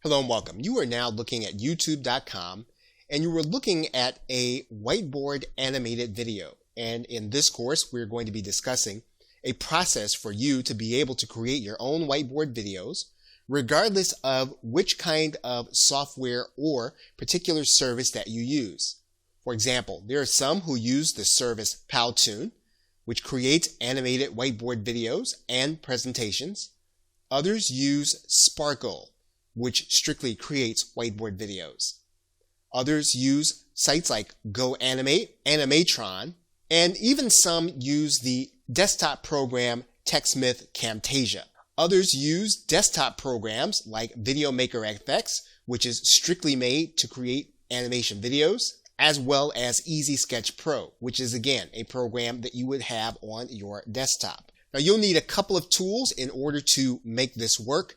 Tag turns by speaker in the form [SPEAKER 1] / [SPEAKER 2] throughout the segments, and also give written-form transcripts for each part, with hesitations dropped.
[SPEAKER 1] Hello and welcome. You are now looking at youtube.com and you were looking at a whiteboard animated video. And in this course, we're going to be discussing a process for you to be able to create your own whiteboard videos, regardless of which kind of software or particular service that you use. For example, there are some who use the service Powtoon, which creates animated whiteboard videos and presentations. Others use Sparkle, which strictly creates whiteboard videos. Others use sites like GoAnimate, Animatron, and even some use the desktop program TechSmith Camtasia. Others use desktop programs like Video Maker FX, which is strictly made to create animation videos, as well as Easy Sketch Pro, which is again a program that you would have on your desktop. Now you'll need a couple of tools in order to make this work.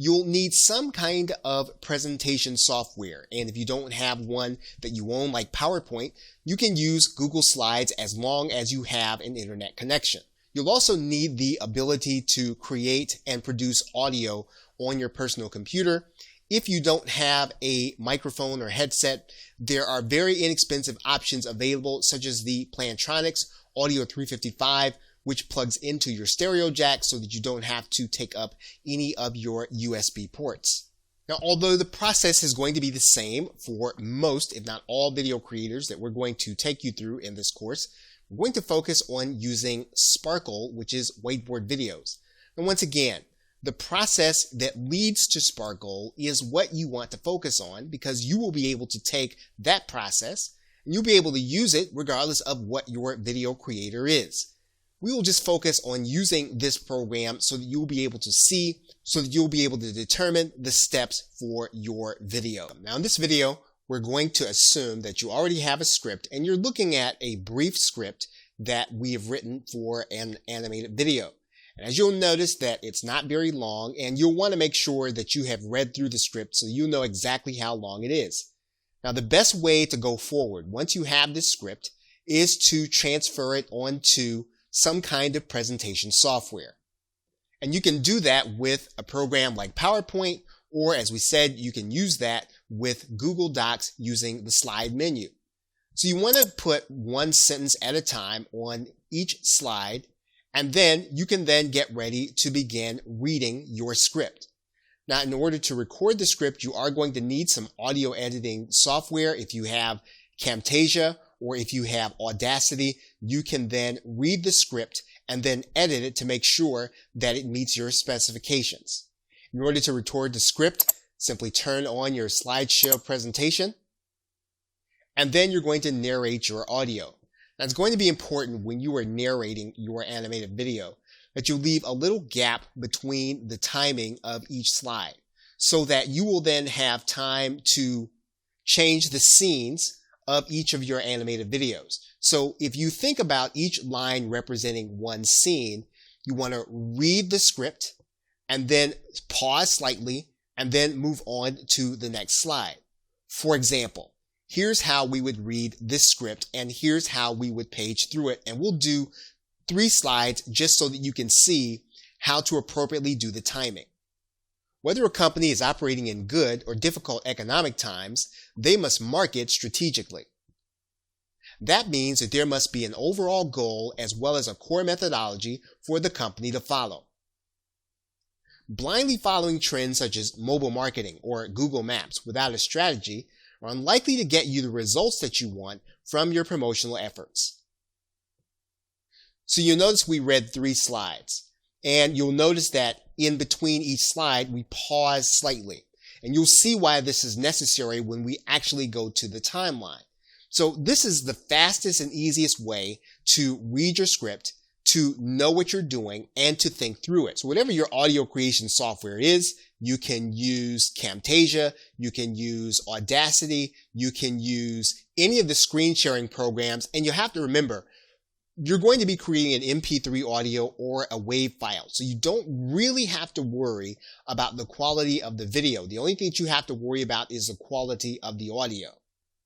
[SPEAKER 1] You'll need some kind of presentation software, and if you don't have one that you own like PowerPoint, you can use Google Slides as long as you have an internet connection. You'll also need the ability to create and produce audio on your personal computer. If you don't have a microphone or headset, there are very inexpensive options available, such as the Plantronics Audio 355, which plugs into your stereo jack so that you don't have to take up any of your USB ports. Now, although the process is going to be the same for most, if not all, video creators that we're going to take you through in this course, we're going to focus on using Sparkle, which is whiteboard videos. And once again, the process that leads to Sparkle is what you want to focus on, because you will be able to take that process and you'll be able to use it regardless of what your video creator is. We will just focus on using this program so that you'll be able to see, so that you'll be able to determine the steps for your video. Now in this video, we're going to assume that you already have a script and you're looking at a brief script that we have written for an animated video. And as you'll notice that it's not very long, and you'll want to make sure that you have read through the script so you know exactly how long it is. Now the best way to go forward once you have this script is to transfer it onto some kind of presentation software. And you can do that with a program like PowerPoint, or as we said, you can use that with Google Docs using the slide menu. So you want to put one sentence at a time on each slide, and then you can then get ready to begin reading your script. Now, in order to record the script, you are going to need some audio editing software. If you have Camtasia or if you have Audacity, you can then read the script and then edit it to make sure that it meets your specifications. In order to record the script, simply turn on your slideshow presentation, and then you're going to narrate your audio. Now, it's going to be important when you are narrating your animated video that you leave a little gap between the timing of each slide so that you will then have time to change the scenes of each of your animated videos. So if you think about each line representing one scene, you want to read the script and then pause slightly and then move on to the next slide. For example, here's how we would read this script and here's how we would page through it. And we'll do 3 slides just so that you can see how to appropriately do the timing. Whether a company is operating in good or difficult economic times, they must market strategically. That means that there must be an overall goal as well as a core methodology for the company to follow. Blindly following trends such as mobile marketing or Google Maps without a strategy are unlikely to get you the results that you want from your promotional efforts. So you'll notice we read 3 slides. And you'll notice that in between each slide, we pause slightly. And you'll see why this is necessary when we actually go to the timeline. So this is the fastest and easiest way to read your script, to know what you're doing, and to think through it. So whatever your audio creation software is, you can use Camtasia, you can use Audacity, you can use any of the screen sharing programs. And you have to remember, you're going to be creating an MP3 audio or a WAV file. So you don't really have to worry about the quality of the video. The only thing that you have to worry about is the quality of the audio.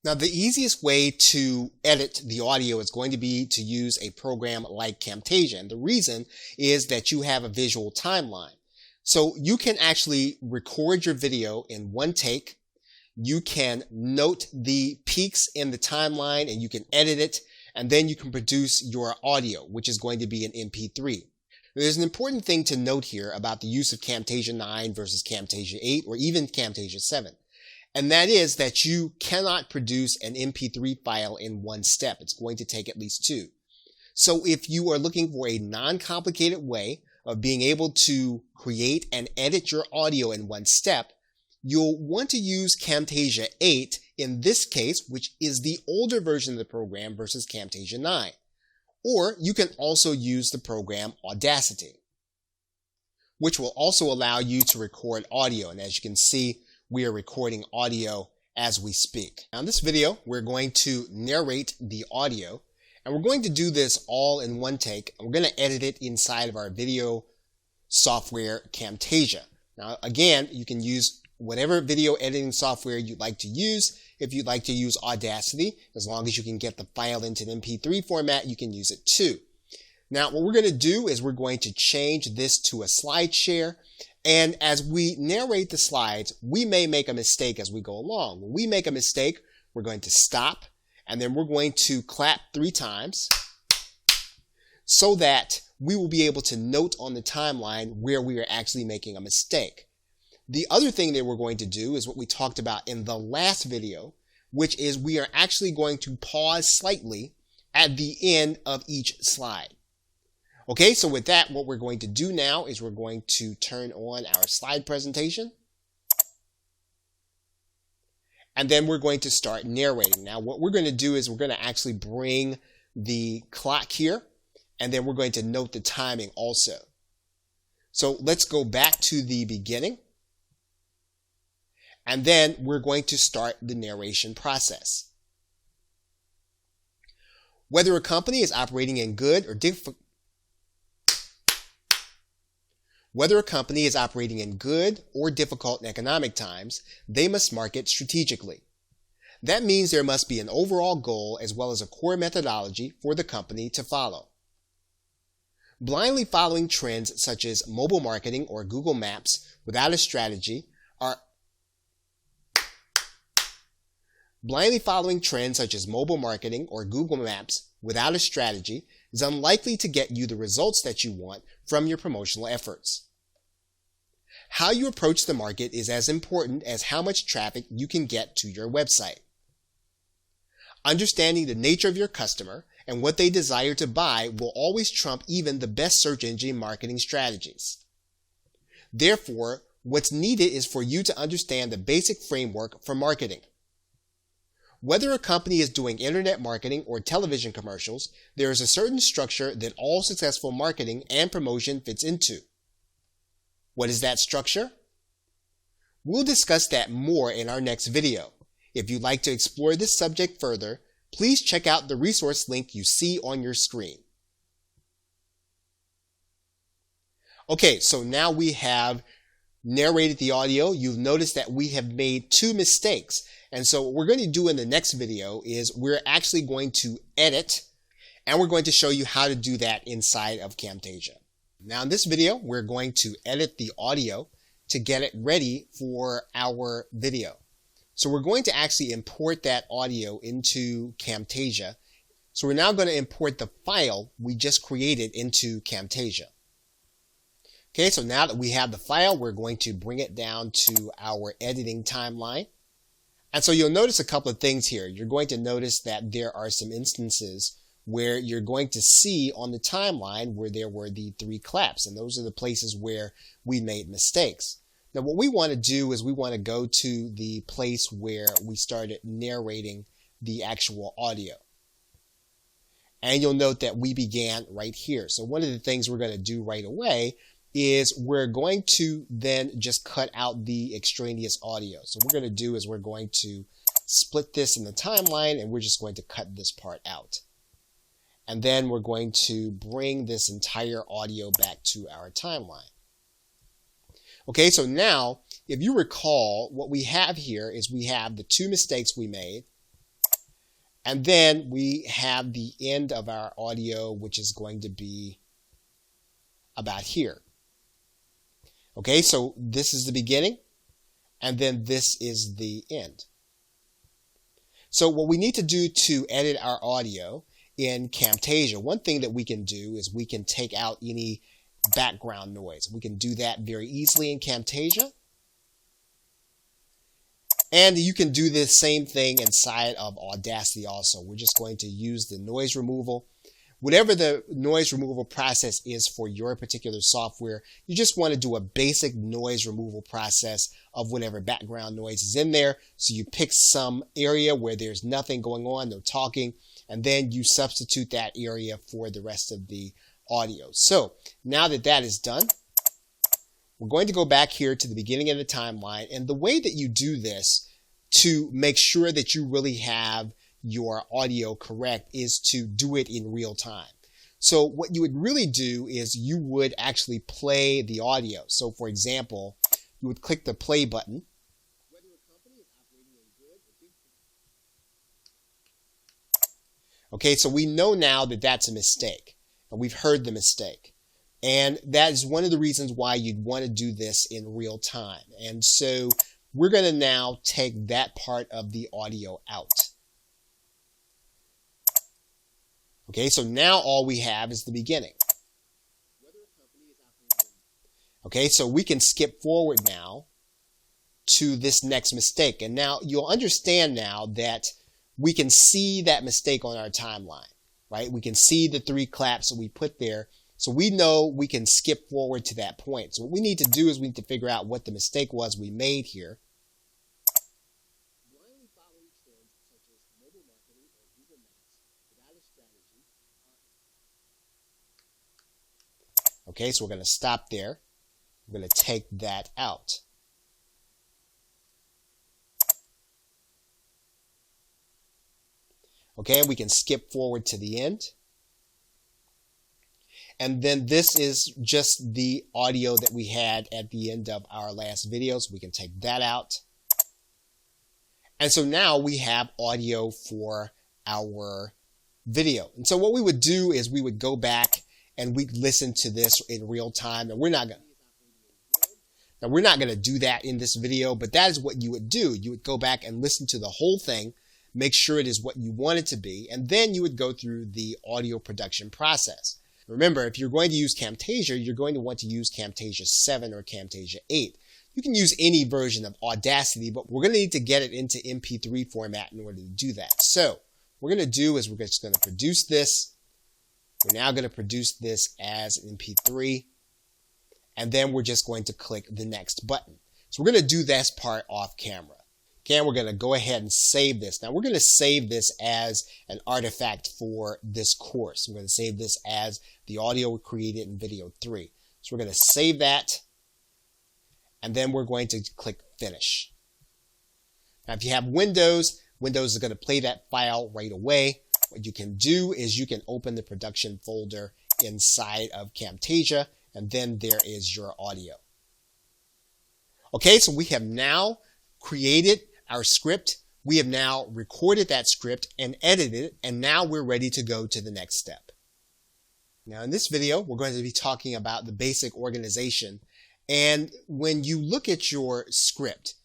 [SPEAKER 1] Now, the easiest way to edit the audio is going to be to use a program like Camtasia. And the reason is that you have a visual timeline. So you can actually record your video in one take. You can note the peaks in the timeline and you can edit it, and then you can produce your audio, which is going to be an MP3. There's an important thing to note here about the use of Camtasia 9 versus Camtasia 8 or even Camtasia 7. And that is that you cannot produce an MP3 file in one step. It's going to take at least two. So if you are looking for a non-complicated way of being able to create and edit your audio in one step, you'll want to use Camtasia 8 in this case, which is the older version of the program versus Camtasia 9. Or you can also use the program Audacity, which will also allow you to record audio. And as you can see, we are recording audio as we speak. Now in this video, we're going to narrate the audio, and we're going to do this all in one take. And we're going to edit it inside of our video software Camtasia. Now again, you can use whatever video editing software you'd like to use. If you'd like to use Audacity, as long as you can get the file into an MP3 format, you can use it too. Now what we're going to do is we're going to change this to a slide share. And as we narrate the slides, we may make a mistake as we go along. When we make a mistake, we're going to stop, and then we're going to clap 3 times so that we will be able to note on the timeline where we are actually making a mistake. The other thing that we're going to do is what we talked about in the last video, which is we are actually going to pause slightly at the end of each slide. Okay, so with that, what we're going to do now is we're going to turn on our slide presentation. And then we're going to start narrating. Now, what we're going to do is we're going to actually bring the clock here, and then we're going to note the timing also. So let's go back to the beginning. And then we're going to start the narration process. Whether a company is operating in good or difficult economic times, they must market strategically. That means there must be an overall goal as well as a core methodology for the company to follow. Blindly following trends such as mobile marketing or Google Maps without a strategy is unlikely to get you the results that you want from your promotional efforts. How you approach the market is as important as how much traffic you can get to your website. Understanding the nature of your customer and what they desire to buy will always trump even the best search engine marketing strategies. Therefore, what's needed is for you to understand the basic framework for marketing. Whether a company is doing internet marketing or television commercials, there is a certain structure that all successful marketing and promotion fits into. What is that structure? We'll discuss that more in our next video. If you'd like to explore this subject further, please check out the resource link you see on your screen. Okay, so now we have narrated the audio. You've noticed that we have made 2 mistakes. And so what we're going to do in the next video is we're actually going to edit, and we're going to show you how to do that inside of Camtasia. Now in this video, we're going to edit the audio to get it ready for our video. So we're going to actually import that audio into Camtasia. So we're now going to import the file we just created into Camtasia. Okay, so now that we have the file, we're going to bring it down to our editing timeline. And so you'll notice a couple of things here. You're going to notice that there are some instances where you're going to see on the timeline where there were the 3 claps. And those are the places where we made mistakes. Now what we want to do is we want to go to the place where we started narrating the actual audio. And you'll note that we began right here. So one of the things we're going to do right away is we're going to then just cut out the extraneous audio. So what we're going to do is we're going to split this in the timeline, and we're just going to cut this part out. And then we're going to bring this entire audio back to our timeline. Okay, so now if you recall, what we have here is we have the 2 mistakes we made, and then we have the end of our audio, which is going to be about here. Okay, so this is the beginning, and then this is the end. So what we need to do to edit our audio in Camtasia, one thing that we can do is we can take out any background noise. We can do that very easily in Camtasia. And you can do this same thing inside of Audacity also. We're just going to use the noise removal. Whatever the noise removal process is for your particular software, you just want to do a basic noise removal process of whatever background noise is in there. So you pick some area where there's nothing going on, no talking, and then you substitute that area for the rest of the audio. So now that that is done, we're going to go back here to the beginning of the timeline. And the way that you do this to make sure that you really have your audio correct is to do it in real time. So what you would really do is you would actually play the audio. So for example, you would click the play button. Okay, so we know now that that's a mistake, and we've heard the mistake. And that is one of the reasons why you'd want to do this in real time. And so we're going to now take that part of the audio out. Okay, so now all we have is the beginning. Okay, so we can skip forward now to this next mistake. And now you'll understand now that we can see that mistake on our timeline, right? We can see the 3 claps that we put there. So we know we can skip forward to that point. So what we need to do is we need to figure out what the mistake was we made here. Okay, so we're going to stop there. We're going to take that out. Okay, and we can skip forward to the end. And then this is just the audio that we had at the end of our last video, so we can take that out. And so now we have audio for our video. And so what we would do is we would go back and we listen to this in real time. And we're not going to do that in this video, but that is what you would do. You would go back and listen to the whole thing, make sure it is what you want it to be, and then you would go through the audio production process. Remember, if you're going to use Camtasia, you're going to want to use Camtasia 7 or Camtasia 8. You can use any version of Audacity, but we're going to need to get it into MP3 format in order to do that. So what we're going to do is we're just going to produce this. We're now going to produce this as an MP3, and then we're just going to click the next button. So we're going to do this part off camera. Okay, and we're going to go ahead and save this. Now we're going to save this as an artifact for this course. We're going to save this as the audio we created in video 3. So we're going to save that, and then we're going to click Finish. Now if you have Windows, Windows is going to play that file right away. What you can do is you can open the production folder inside of Camtasia, and then there is your audio. Okay, so we have now created our script. We have now recorded that script and edited it, and now we're ready to go to the next step. Now in this video, we're going to be talking about the basic organization. And when you look at your script,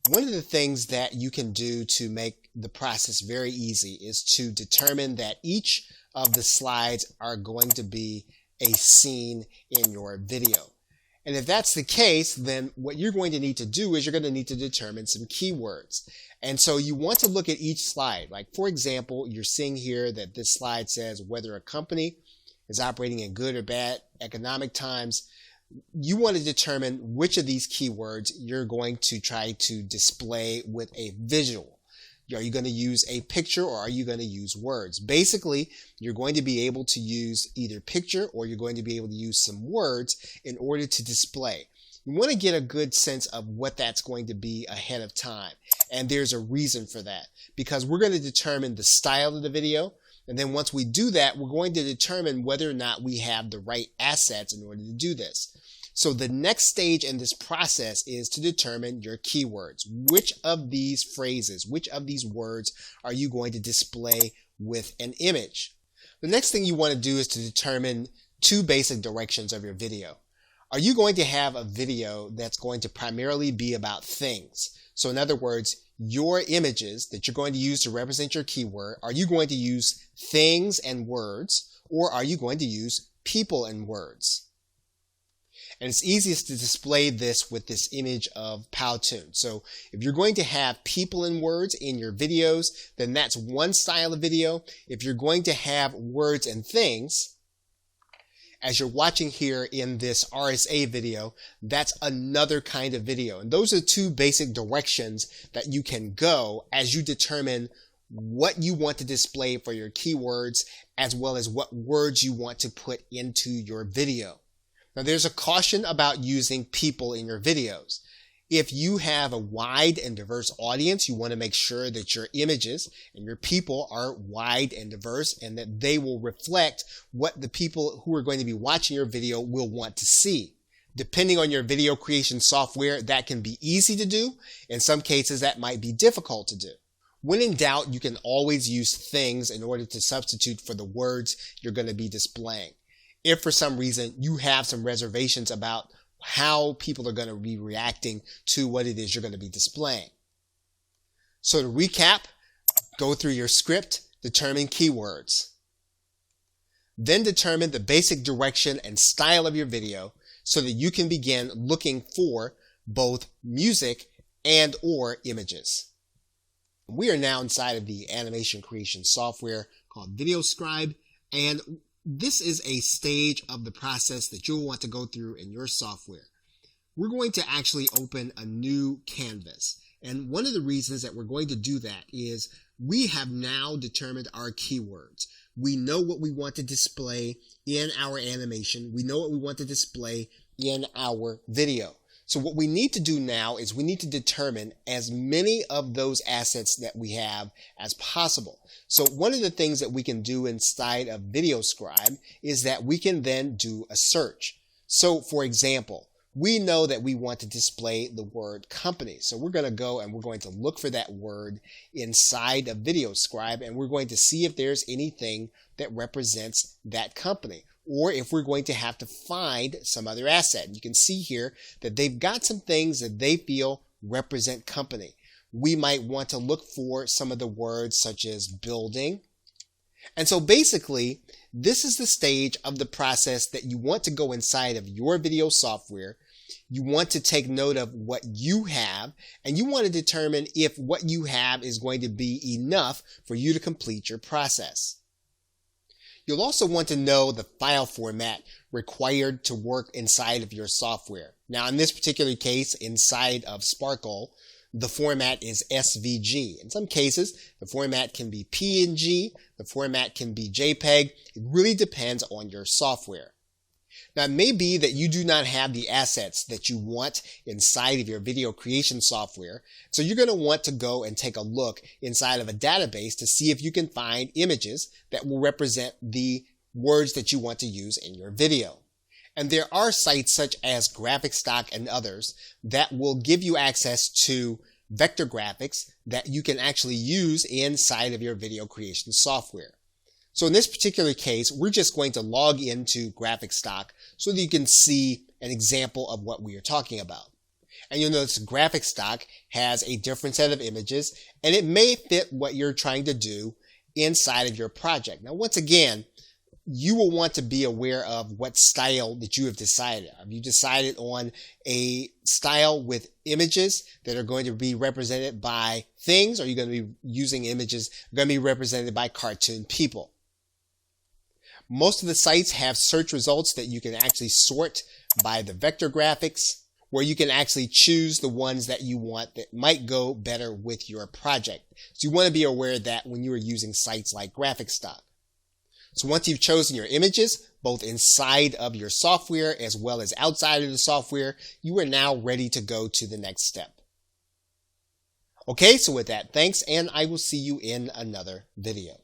[SPEAKER 1] one of the things that you can do to make the process very easy is to determine that each of the slides are going to be a scene in your video. And if that's the case, then what you're going to need to do is you're going to need to determine some keywords. And so you want to look at each slide. Like for example, you're seeing here that this slide says whether a company is operating in good or bad economic times. You want to determine which of these keywords you're going to try to display with a visual. Are you going to use a picture or are you going to use words? Basically, you're going to be able to use either picture or you're going to be able to use some words in order to display. You want to get a good sense of what that's going to be ahead of time. And there's a reason for that, because we're going to determine the style of the video. And then once we do that, we're going to determine whether or not we have the right assets in order to do this. So the next stage in this process is to determine your keywords. Which of these phrases, which of these words are you going to display with an image? The next thing you want to do is to determine 2 basic directions of your video. Are you going to have a video that's going to primarily be about things? So in other words, your images that you're going to use to represent your keyword, are you going to use things and words, or are you going to use people and words? And it's easiest to display this with this image of Powtoon. So if you're going to have people and words in your videos, then that's one style of video. If you're going to have words and things, as you're watching here in this RSA video, that's another kind of video. And those are two basic directions that you can go as you determine what you want to display for your keywords, as well as what words you want to put into your video. Now, there's a caution about using people in your videos. If you have a wide and diverse audience, you want to make sure that your images and your people are wide and diverse and that they will reflect what the people who are going to be watching your video will want to see. Depending on your video creation software, that can be easy to do. In some cases, that might be difficult to do. When in doubt, you can always use things in order to substitute for the words you're going to be displaying. If for some reason you have some reservations about how people are going to be reacting to what it is you're going to be displaying. So to recap, go through your script, determine keywords. Then determine the basic direction and style of your video so that you can begin looking for both music and or images. We are now inside of the animation creation software called VideoScribe, and this is a stage of the process that you'll want to go through in your software. We're going to actually open a new canvas. And one of the reasons that we're going to do that is we have now determined our keywords. We know what we want to display in our animation. We know what we want to display in our video. So what we need to do now is we need to determine as many of those assets that we have as possible. So one of the things that we can do inside of VideoScribe is that we can then do a search. So for example, we know that we want to display the word company. So we're going to go and we're going to look for that word inside of VideoScribe, and we're going to see if there's anything that represents that company, or if we're going to have to find some other asset. You can see here that they've got some things that they feel represent company. We might want to look for some of the words such as building. And so basically, this is the stage of the process that you want to go inside of your video software. You want to take note of what you have, and you want to determine if what you have is going to be enough for you to complete your process. You'll also want to know the file format required to work inside of your software. Now, in this particular case, inside of Sparkle, the format is SVG. In some cases, the format can be PNG, the format can be JPEG. It really depends on your software. Now, it may be that you do not have the assets that you want inside of your video creation software, so you're going to want to go and take a look inside of a database to see if you can find images that will represent the words that you want to use in your video. And there are sites such as GraphicStock and others that will give you access to vector graphics that you can actually use inside of your video creation software. So in this particular case, we're just going to log into GraphicStock so that you can see an example of what we are talking about. And you'll notice GraphicStock has a different set of images, and it may fit what you're trying to do inside of your project. Now, once again, you will want to be aware of what style that you have decided. Have you decided on a style with images that are going to be represented by things, or are you going to be using images that are going to be represented by cartoon people? Most of the sites have search results that you can actually sort by the vector graphics, where you can actually choose the ones that you want that might go better with your project. So you want to be aware of that when you are using sites like GraphicStock. So once you've chosen your images, both inside of your software as well as outside of the software, you are now ready to go to the next step. Okay, so with that, thanks, and I will see you in another video.